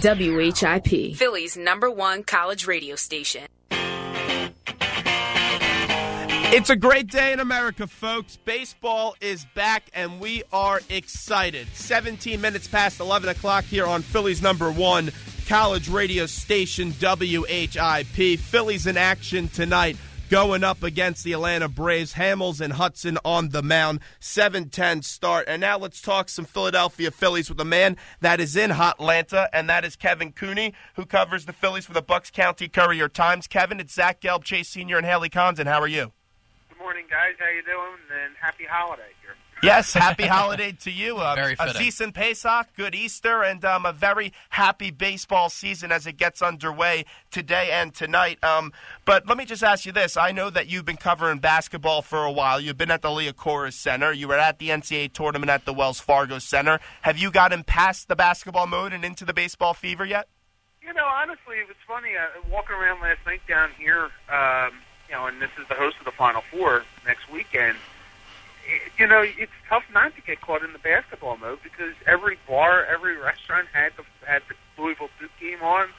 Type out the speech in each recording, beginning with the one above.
WHIP, Phillies #1 college radio station. It's a great day in America, folks. Baseball is back, and we are excited. 17 minutes past 11 o'clock here on Phillies #1 college radio station, WHIP. Phillies in action tonight, going up against the Atlanta Braves. Hamels and Hudson on the mound. 7:10 start. And now let's talk some Philadelphia Phillies with a man that is in Hotlanta, and that is Kevin Cooney, who covers the Phillies for the Bucks County Courier-Times. Kevin, it's Zach Gelb, Chase Sr., and Haley Condon. How are you? Good morning, guys. How you doing? And happy holiday here. Yes, happy holiday to you. Very fitting. Aziz Pesach, good Easter, and a very happy baseball season as it gets underway today and tonight. But let me just ask you this. I know that you've been covering basketball for a while. You've been at the Liacouras Center. You were at the NCAA tournament at the Wells Fargo Center. Have you gotten past the basketball mode and into the baseball fever yet? You know, honestly, it was funny. Walking around last night down here, and this is the host of the Final Four next weekend. It's tough not to get caught in the basketball mode because every bar, every restaurant had the Louisville Duke game on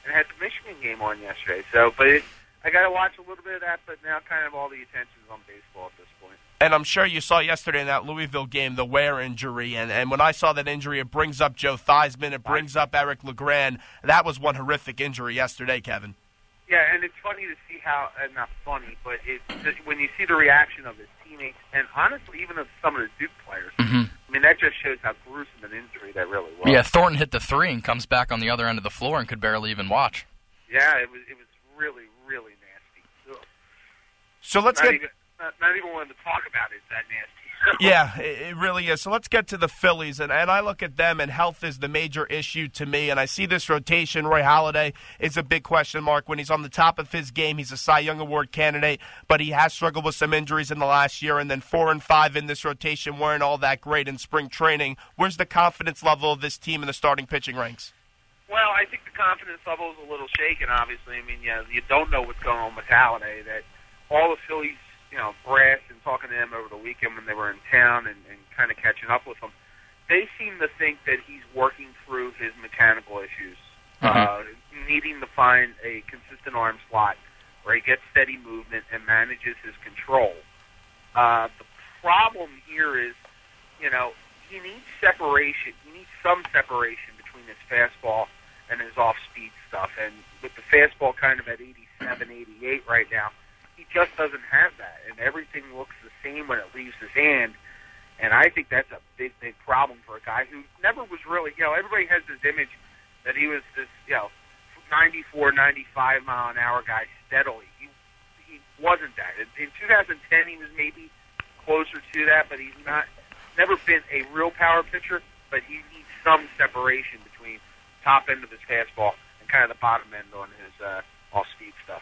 and had the Michigan game on yesterday. So, I got to watch a little bit of that, but now kind of all the attention is on baseball at this point. And I'm sure you saw yesterday in that Louisville game the Ware injury. And when I saw that injury, it brings up Joe Theismann. It brings up Eric LeGrand. That was one horrific injury yesterday, Kevin. Yeah, and it's funny to see how, not funny, but when you see the reaction of his teammates, and honestly, even of some of the Duke players, I mean, that just shows how gruesome an injury that really was. Yeah, Thornton hit the three and comes back on the other end of the floor and could barely even watch. Yeah, it was really, really nasty. Ugh. So let's not even wanting to talk about it, it's that nasty. Yeah, it really is. So let's get to the Phillies, and I look at them, and health is the major issue to me, and I see this rotation. Roy Halladay is a big question mark. When he's on the top of his game, he's a Cy Young Award candidate, but he has struggled with some injuries in the last year, and then 4 and 5 in this rotation weren't all that great in spring training. Where's the confidence level of this team in the starting pitching ranks? Well, I think the confidence level is a little shaken, obviously. I mean, you don't know what's going on with Halladay, that all the Phillies brass and talking to them over the weekend when they were in town and kind of catching up with them, they seem to think that he's working through his mechanical issues, needing to find a consistent arm slot where he gets steady movement and manages his control. The problem here is, he needs separation. He needs some separation between his fastball and his off-speed stuff. And with the fastball kind of at 87, 88 right now, he just doesn't have that, and everything looks the same when it leaves his hand, and I think that's a big, big problem for a guy who never was really, everybody has this image that he was this, 94, 95 mile an hour guy steadily. He wasn't that. In 2010, he was maybe closer to that, but he's never been a real power pitcher, but he needs some separation between top end of his fastball and kind of the bottom end on his off-speed stuff.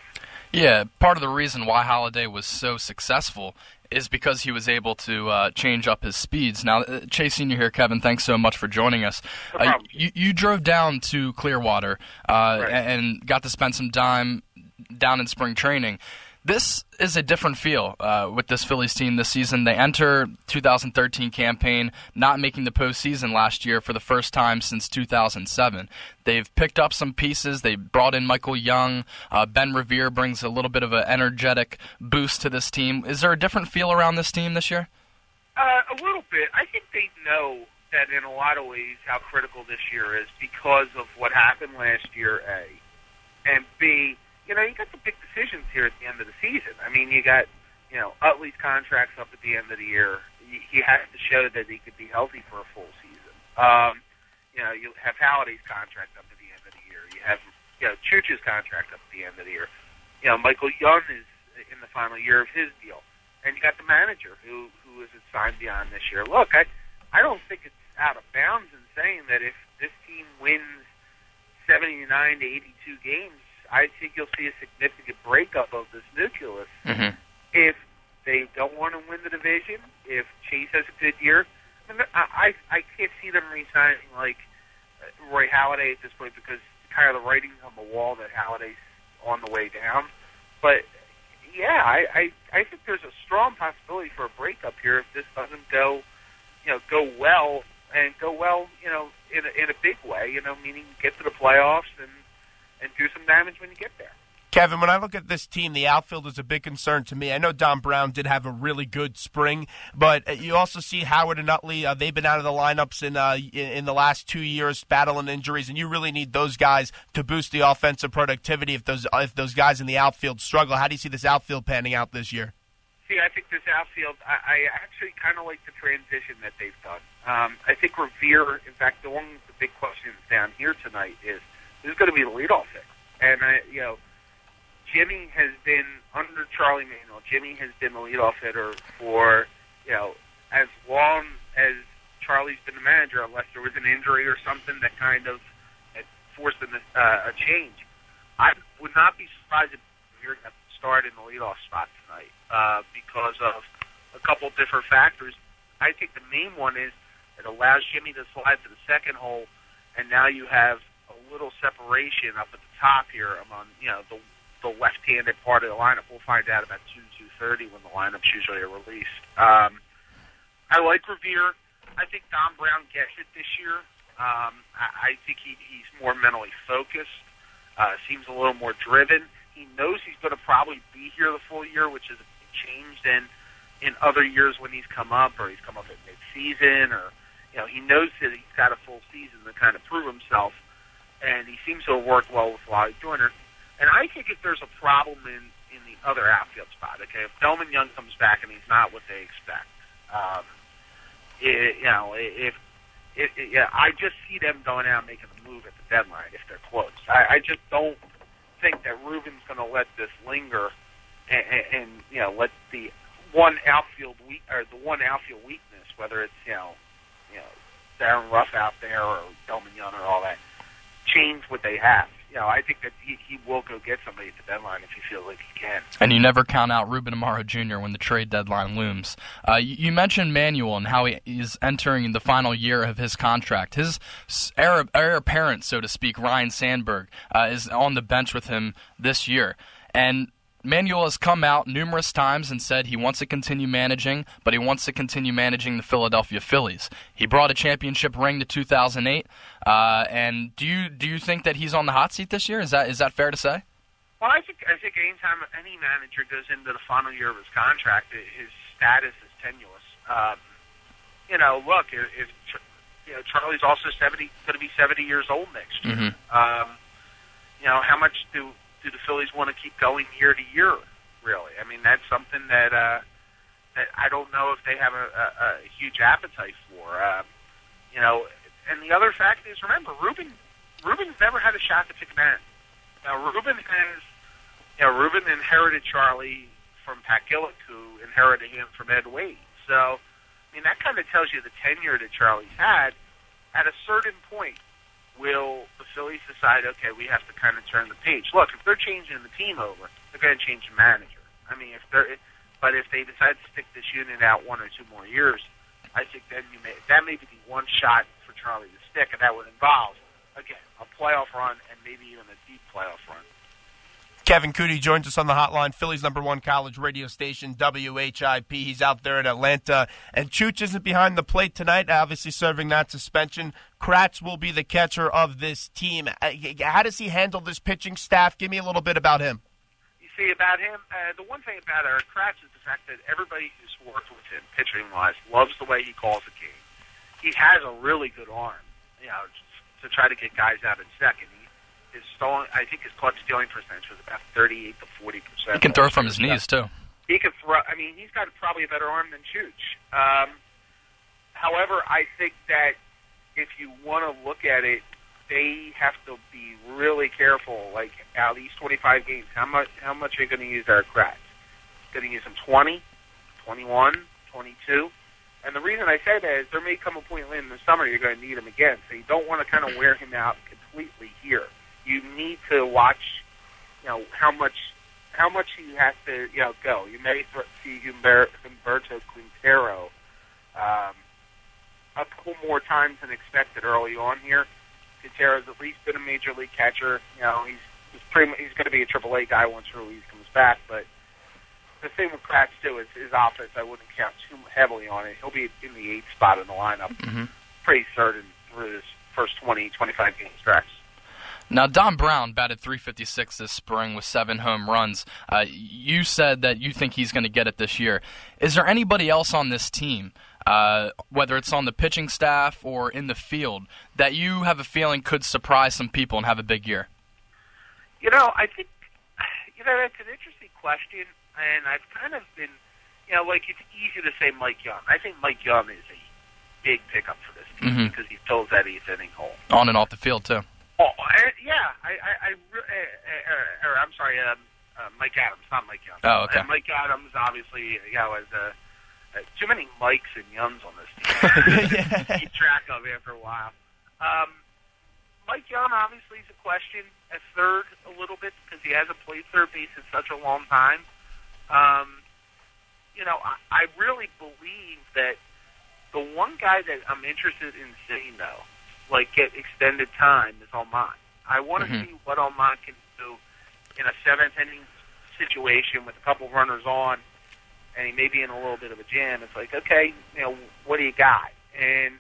Yeah, part of the reason why Halladay was so successful is because he was able to change up his speeds. Now, Chase Sr. here, Kevin, thanks so much for joining us. No problem. You drove down to Clearwater Right. and got to spend some time down in spring training. This is a different feel with this Phillies team this season. They enter 2013 campaign not making the postseason last year for the first time since 2007. They've picked up some pieces. They brought in Michael Young. Ben Revere brings a little bit of an energetic boost to this team. Is there a different feel around this team this year? A little bit. I think they know that in a lot of ways how critical this year is because of what happened last year, A. And B, you got the big decisions here at the end of the season. I mean, you got, Utley's contract's up at the end of the year. He has to show that he could be healthy for a full season. You have Halladay's contract up at the end of the year. You have, Chuch's contract up at the end of the year. Michael Young is in the final year of his deal. And you got the manager who is signed beyond this year. Look, I don't think it's out of bounds in saying that if this team wins 79 to 82 games, I think you'll see a significant breakup of this nucleus. If they don't want to win the division, if Chase has a good year, I can't see them re-signing like Roy Halladay at this point because kind of the writing's on the wall that Halladay's on the way down. But yeah, I think there's a strong possibility for a breakup here if this doesn't go well and go well, in a big way, meaning get to the playoffs and do some damage when you get there. Kevin, when I look at this team, the outfield is a big concern to me. I know Don Brown did have a really good spring, but you also see Howard and Utley. They've been out of the lineups in the last 2 years, battling injuries, and you really need those guys to boost the offensive productivity if those guys in the outfield struggle. How do you see this outfield panning out this year? See, I think this outfield, I actually kind of like the transition that they've done. I think Revere, in fact, the big question down here tonight is who's going to be the leadoff hitter. And, Jimmy has been, under Charlie Manuel, Jimmy has been the leadoff hitter for, as long as Charlie's been the manager, unless there was an injury or something that kind of had forced a change. I would not be surprised if Revere got to start in the leadoff spot tonight because of a couple different factors. I think the main one is it allows Jimmy to slide to the second hole, and now you have a little separation up at the top here among, the left-handed part of the lineup. We'll find out about 2:30 when the lineups usually are released. I like Revere. I think Don Brown gets it this year. I think he's more mentally focused, seems a little more driven. He knows he's going to probably be here the full year, which is a big change than in other years when he's come up, or he's come up at mid-season, or he knows that he's got a full season to kind of prove himself, and he seems to have worked well with Wally Joyner. And I think if there's a problem in the other outfield spot, okay, if Delman Young comes back and he's not what they expect, I just see them going out and making a move at the deadline if they're close. I just don't think that Ruben's going to let this linger and let the one outfield weakness, whether it's Darren Ruff out there or Delman Young or all that, change what they have. I think that he will go get somebody at the deadline if he feels like he can. And you never count out Ruben Amaro Jr. when the trade deadline looms. You mentioned Manuel and how he is entering the final year of his contract. His heir apparent, so to speak, Ryan Sandberg, is on the bench with him this year. And Manuel has come out numerous times and said he wants to continue managing, but he wants to continue managing the Philadelphia Phillies. He brought a championship ring to 2008. And do you think that he's on the hot seat this year? Is that fair to say? Well, I think anytime any manager goes into the final year of his contract, his status is tenuous. Look, if Charlie's also going to be 70 years old next year. Mm-hmm. How much do the Phillies want to keep going year to year, really? I mean, that's something that I don't know if they have a huge appetite for. And the other fact is, remember, Ruben's never had a shot to pick an end. Now, Ruben inherited Charlie from Pat Gillick, who inherited him from Ed Wade. So, that kind of tells you the tenure that Charlie's had. At a certain point, will the Phillies decide, okay, we have to kind of turn the page? Look, if they're changing the team over, they're going to change the manager. But if they decide to stick this unit out 1 or 2 more years, I think then that may be the one shot for Charlie to stick, and that would involve, again, a playoff run and maybe even a deep playoff run. Kevin Cooney joins us on the hotline, Phillies #1 college radio station, WHIP. He's out there in Atlanta. And Chooch isn't behind the plate tonight, obviously serving that suspension. Kratz will be the catcher of this team. How does he handle this pitching staff? Give me a little bit about him. You see, about him, the one thing about Eric Kratz is the fact that everybody who's worked with him, pitching-wise, loves the way he calls the game. He has a really good arm, to try to get guys out in second. I think his clutch stealing percentage was about 38 to 40%. He can throw from his knees, too. He can throw. He's got probably a better arm than Chooch. However, I think that if you want to look at it, they have to be really careful. Like, out of these 25 games, how much are you going to use Eric Kratz? Going to use him 20, 21, 22? And the reason I say that is there may come a point in the summer you're going to need him again, so you don't want to kind of wear him out completely here. You need to watch, how much he has to, go. You may see Humberto Quintero a couple more times than expected early on here. Quintero's at least been a major league catcher. He's going to be a AAA guy once Ruiz comes back. But the thing with Kratz too is his offense. I wouldn't count too heavily on it. He'll be in the 8th spot in the lineup. Mm-hmm. pretty certain through this first 20, 25 game stretch. Now, Don Brown batted .356 this spring with 7 home runs. You said that you think he's going to get it this year. Is there anybody else on this team, whether it's on the pitching staff or in the field, that you have a feeling could surprise some people and have a big year? I think, that's an interesting question, and I've kind of been, it's easy to say Mike Young. I think Mike Young is a big pickup for this team because he fills that 8th inning hole. On and off the field, too. Oh, yeah. I'm sorry, Mike Adams, not Mike Young. Oh, okay. Mike Adams, obviously, has too many Mikes and Youngs on this team to keep track of after a while. Mike Young, obviously, is a question at third a little bit because he hasn't played third base in such a long time. I really believe that the one guy that I'm interested in seeing, though, get extended time is Almond. I want to see what Almond can do in a 7th inning situation with a couple runners on, and he may be in a little bit of a jam. It's like, okay, what do you got? And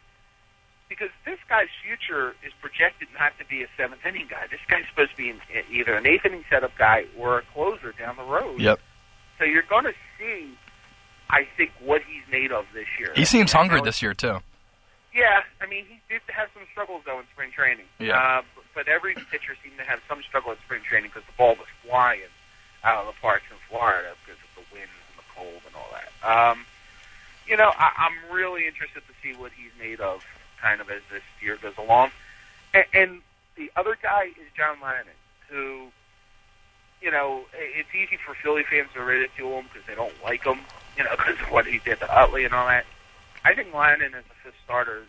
because this guy's future is projected not to be a 7th inning guy. This guy's supposed to be either an 8th inning setup guy or a closer down the road. Yep. So you're going to see, I think, what he's made of this year. He seems hungry this year, too. Yeah, he did have some struggles, though, in spring training. Yeah. But every pitcher seemed to have some struggle in spring training because the ball was flying out of the parks in Florida because of the wind and the cold and all that. I'm really interested to see what he's made of kind of as this year goes along. And the other guy is John Lennon, who, it's easy for Philly fans to ridicule him because they don't like him, because of what he did to Utley and all that. I think Lennon as a 5th starter is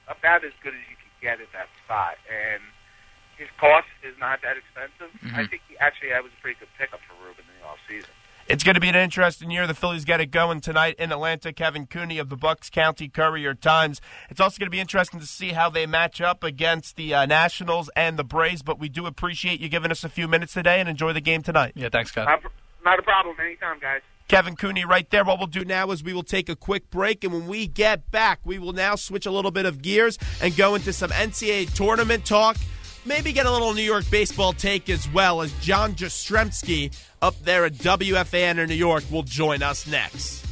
about as good as you can get at that spot, and his cost is not that expensive. I think I was a pretty good pickup for Ruben in the offseason. It's going to be an interesting year. The Phillies get it going tonight in Atlanta. Kevin Cooney of the Bucks County Courier-Times. It's also going to be interesting to see how they match up against the Nationals and the Braves, but we do appreciate you giving us a few minutes today, and enjoy the game tonight. Yeah, thanks, Scott. Not a problem. Anytime, guys. Kevin Cooney right there. What we'll do now is we will take a quick break, and when we get back, we will now switch a little bit of gears and go into some NCAA tournament talk. Maybe get a little New York baseball take as well, as John Jastrzemski up there at WFAN in New York will join us next.